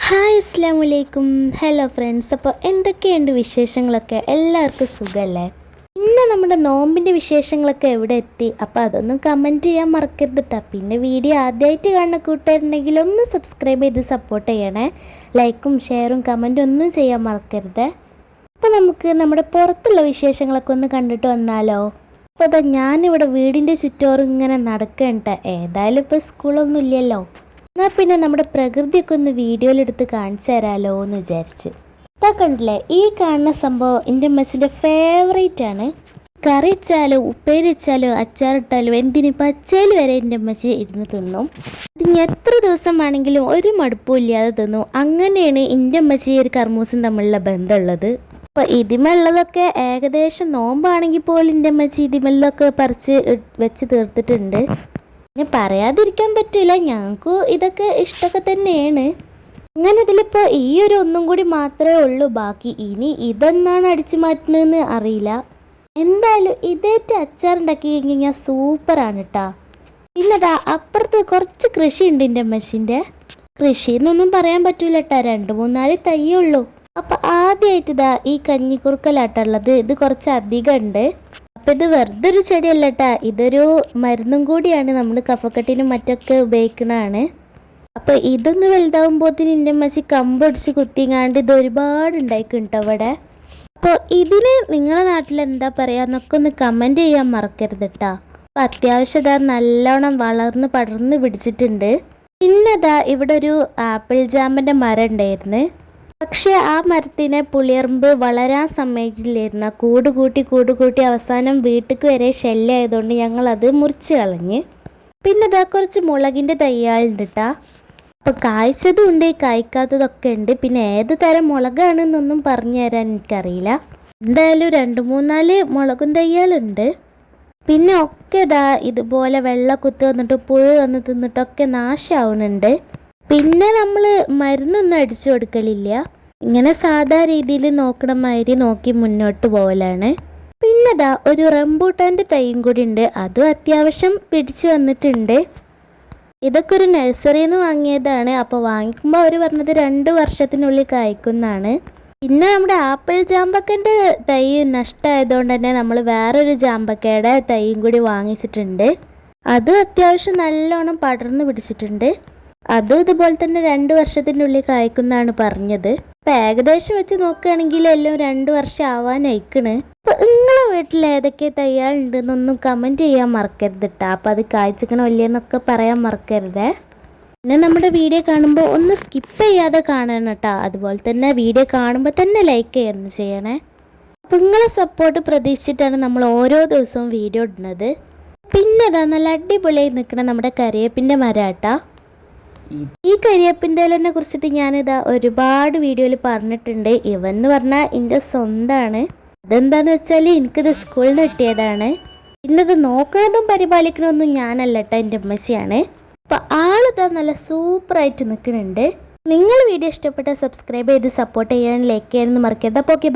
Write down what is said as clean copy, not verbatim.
Hi അസ്സലാമു അലൈക്കും. Hello friends. അപ്പോൾ എന്തൊക്കെയുണ്ട് വിശേഷങ്ങളൊക്കെ? എല്ലാവർക്കും സുഖമല്ലേ? ഇന്ന് നമ്മുടെ നോമ്പിൻ്റെ വിശേഷങ്ങളൊക്കെ എവിടെ എത്തി? അപ്പോൾ അതൊന്നും കമൻറ്റ് ചെയ്യാൻ മറക്കരുത് കേട്ടോ. പിന്നെ വീഡിയോ ആദ്യമായിട്ട് കാണുന്ന കൂട്ടുകാരുണ്ടെങ്കിൽ ഒന്ന് സബ്സ്ക്രൈബ് ചെയ്ത് സപ്പോർട്ട് ചെയ്യണേ. ലൈക്കും ഷെയറും കമൻറ്റും ഒന്നും ചെയ്യാൻ മറക്കരുത്. അപ്പോൾ നമുക്ക് നമ്മുടെ പുറത്തുള്ള വിശേഷങ്ങളൊക്കെ ഒന്ന് കണ്ടിട്ട് വന്നാലോ? അപ്പോൾ അതാ ഞാനിവിടെ വീടിൻ്റെ ചുറ്റോറും ഇങ്ങനെ നടക്കണ്ട. ഏതായാലും ഇപ്പോൾ സ്കൂളൊന്നും ഇല്ലല്ലോ. എന്നാൽ പിന്നെ നമ്മുടെ പ്രകൃതിയൊക്കെ ഒന്ന് വീഡിയോയിലെടുത്ത് കാണിച്ചു തരാമല്ലോ എന്ന് വിചാരിച്ച്. ഇതാ കണ്ടില്ലേ, ഈ കാണുന്ന സംഭവം എൻ്റെ അമ്മച്ചിൻ്റെ ഫേവറേറ്റ് ആണ്. കറി വെച്ചാലോ ഉപ്പേരി വെച്ചാലോ അച്ചാറിട്ടാലോ എന്തിന് പച്ചയിൽ വരെ എൻ്റെ അമ്മച്ചി ഇരുന്ന് തിന്നും. ഇനി എത്ര ദിവസം വേണമെങ്കിലും ഒരു മടുപ്പും ഇല്ലാതെ തിന്നും. അങ്ങനെയാണ് എൻ്റെ അമ്മച്ചി ഒരു കർമ്മൂസും തമ്മിലുള്ള ബന്ധമുള്ളത്. അപ്പോൾ ഇതിമുള്ളതൊക്കെ ഏകദേശം നോമ്പാണെങ്കിൽ പോലും എൻ്റെ അമ്മച്ചി ഇതിമുള്ളതൊക്കെ പറിച്ച് വെച്ച് തീർത്തിട്ടുണ്ട്. പിന്നെ പറയാതിരിക്കാൻ പറ്റില്ല, ഞങ്ങൾക്ക് ഇതൊക്കെ ഇഷ്ടമൊക്കെ തന്നെയാണ്. അങ്ങനെ ഇതിലിപ്പോൾ ഈ ഒരു ഒന്നും കൂടി മാത്രമേ ഉള്ളൂ ബാക്കി. ഇനി ഇതെന്നാണ് അടിച്ചു മാറ്റുന്നതെന്ന് അറിയില്ല. എന്തായാലും ഇതേറ്റ് അച്ചാറുണ്ടാക്കി കഴിഞ്ഞാൽ സൂപ്പറാണ് കേട്ടോ. പിന്നെ അതാ അപ്പുറത്ത് കുറച്ച് കൃഷി ഉണ്ട് എൻ്റെ അമ്മച്ചിൻ്റെ. കൃഷി എന്നൊന്നും പറയാൻ പറ്റൂല കേട്ടോ, 2-3 തൈയേ ഉള്ളൂ. അപ്പം ആദ്യമായിട്ട് ഇതാ ഈ കഞ്ഞിക്കുറുക്കലാട്ടുള്ളത്. ഇത് കുറച്ച് അധികം ഉണ്ട്. അപ്പം ഇത് വെറുതെ ഒരു ചെടിയല്ല കേട്ടാ, ഇതൊരു മരുന്നും കൂടിയാണ്. നമ്മൾ കഫക്കെട്ടിനും മറ്റൊക്കെ ഉപയോഗിക്കുന്നതാണ്. അപ്പോൾ ഇതൊന്ന് വലുതാവുമ്പോഴത്തേന് എൻ്റെ അമ്മച്ചി കമ്പൊടിച്ച് കുത്തിങ്ങാണ്ട് ഇത് ഒരുപാട് ഉണ്ടായിക്കുണ്ട് അവിടെ. അപ്പോൾ ഇതിന് നിങ്ങളുടെ നാട്ടിൽ എന്താ പറയുക എന്നൊക്കെ ഒന്ന് കമൻറ്റ് ചെയ്യാൻ മറക്കരുത് കേട്ടോ. അപ്പോൾ അത്യാവശ്യം ഇതാ നല്ലോണം വളർന്ന് പടർന്ന് പിടിച്ചിട്ടുണ്ട്. പിന്നെ ഇതാ ഇവിടെ ഒരു ആപ്പിൾ ജാമിൻ്റെ മരം ഉണ്ടായിരുന്നു. പക്ഷേ ആ മരത്തിനെ പുളിയർമ്പ് വളരാൻ സമ്മതിക്കില്ലായിരുന്ന. കൂട് കൂട്ടി അവസാനം വീട്ടിലേക്ക് വരെ ശല്യമായതുകൊണ്ട് ഞങ്ങളത് മുറിച്ച് കളഞ്ഞ്. പിന്നെ ഇതാ കുറച്ച് മുളകിൻ്റെ തയ്യാളുണ്ട് കേട്ടോ. അപ്പോൾ കായ്ച്ചതും ഉണ്ട്, കായ്ക്കാത്തതൊക്കെ ഉണ്ട്. പിന്നെ ഏത് തരം മുളകാണെന്നൊന്നും പറഞ്ഞു തരാൻ എനിക്കറിയില്ല. എന്തായാലും 2-3 മുളകും തയ്യാളുണ്ട്. പിന്നെ ഒക്കെ ഇതാ ഇതുപോലെ വെള്ള കുത്തി വന്നിട്ട് പുഴു വന്ന് തിന്നിട്ടൊക്കെ നാശമാവുന്നുണ്ട്. പിന്നെ നമ്മൾ മരുന്നൊന്നും അടിച്ചു കൊടുക്കലില്ല. ഇങ്ങനെ സാധാ രീതിയിൽ നോക്കണ മാതിരി നോക്കി മുന്നോട്ട് പോകലാണ്. പിന്നെ ദാ ഒരു റംബൂട്ടാൻ്റെ തൈയും കൂടി ഉണ്ട്. അതും അത്യാവശ്യം പിടിച്ചു വന്നിട്ടുണ്ട്. ഇതൊക്കെ ഒരു നഴ്സറിയിൽ നിന്ന് വാങ്ങിയതാണ്. അപ്പോൾ വാങ്ങിക്കുമ്പോൾ അവർ പറഞ്ഞത് 2 വർഷത്തിനുള്ളിൽ കായ്ക്കുന്നതാണ്. പിന്നെ നമ്മുടെ ആപ്പിൾ ജാമ്പക്കൻ്റെ തൈ നഷ്ടമായതുകൊണ്ട് തന്നെ നമ്മൾ വേറൊരു ജാമ്പക്കയുടെ തൈയും കൂടി വാങ്ങിച്ചിട്ടുണ്ട്. അതും അത്യാവശ്യം നല്ലോണം പടർന്ന് പിടിച്ചിട്ടുണ്ട്. അതും ഇതുപോലെ തന്നെ 2 വർഷത്തിൻ്റെ ഉള്ളിൽ കായ്ക്കുന്നതാണ് പറഞ്ഞത്. അപ്പം ഏകദേശം വെച്ച് നോക്കുകയാണെങ്കിൽ എല്ലാം 2 വർഷം ആവാനായിക്കണ്. അപ്പം നിങ്ങളെ വീട്ടിൽ ഏതൊക്കെ തയ്യാറുണ്ടെന്നൊന്നും കമൻറ്റ് ചെയ്യാൻ മറക്കരുത് കേട്ടോ. അപ്പം അത് കായ്ച്ചിക്കണോ ഇല്ലയെന്നൊക്കെ പറയാൻ മറക്കരുതേ. പിന്നെ നമ്മുടെ വീഡിയോ കാണുമ്പോൾ ഒന്ന് സ്കിപ്പ് ചെയ്യാതെ കാണണം കേട്ടോ. അതുപോലെ തന്നെ വീഡിയോ കാണുമ്പോൾ തന്നെ ലൈക്ക് ചെയ്യുന്നു ചെയ്യണേ. അപ്പം നിങ്ങളെ സപ്പോർട്ട് പ്രതീക്ഷിച്ചിട്ടാണ് നമ്മൾ ഓരോ ദിവസവും വീഡിയോ ഇടുന്നത്. പിന്നെ അതാ നല്ല അടിപൊളിയായി നിൽക്കണ നമ്മുടെ കരിയേപ്പിൻ്റെ മരം കേട്ടോ. ഈ കരിയേപ്പിൻ്റെ ഇലനെ കുറിച്ചിട്ട് ഞാനിതാ ഒരുപാട് വീഡിയോയിൽ പറഞ്ഞിട്ടുണ്ട്. ഇവന്ന് പറഞ്ഞാൽ എൻ്റെ സ്വന്തമാണ്. അതെന്താണെന്ന് വെച്ചാൽ എനിക്കിത് സ്കൂളിൽ നിന്ന് കിട്ടിയതാണ്. പിന്നെ ഇത് നോക്കണതും പരിപാലിക്കണതൊന്നും ഞാനല്ല കേട്ടോ, എൻ്റെ അമ്മച്ചിയാണ്. അപ്പോൾ ആളിതാ നല്ല സൂപ്പറായിട്ട് നിൽക്കുന്നുണ്ട്. നിങ്ങൾ വീഡിയോ ഇഷ്ടപ്പെട്ടാൽ സബ്സ്ക്രൈബ് ചെയ്ത് സപ്പോർട്ട് ചെയ്യാൻ ലൈക്ക് ചെയ്യാനൊന്നും മറക്കരുത്. അപ്പോൾ ഓക്കെ.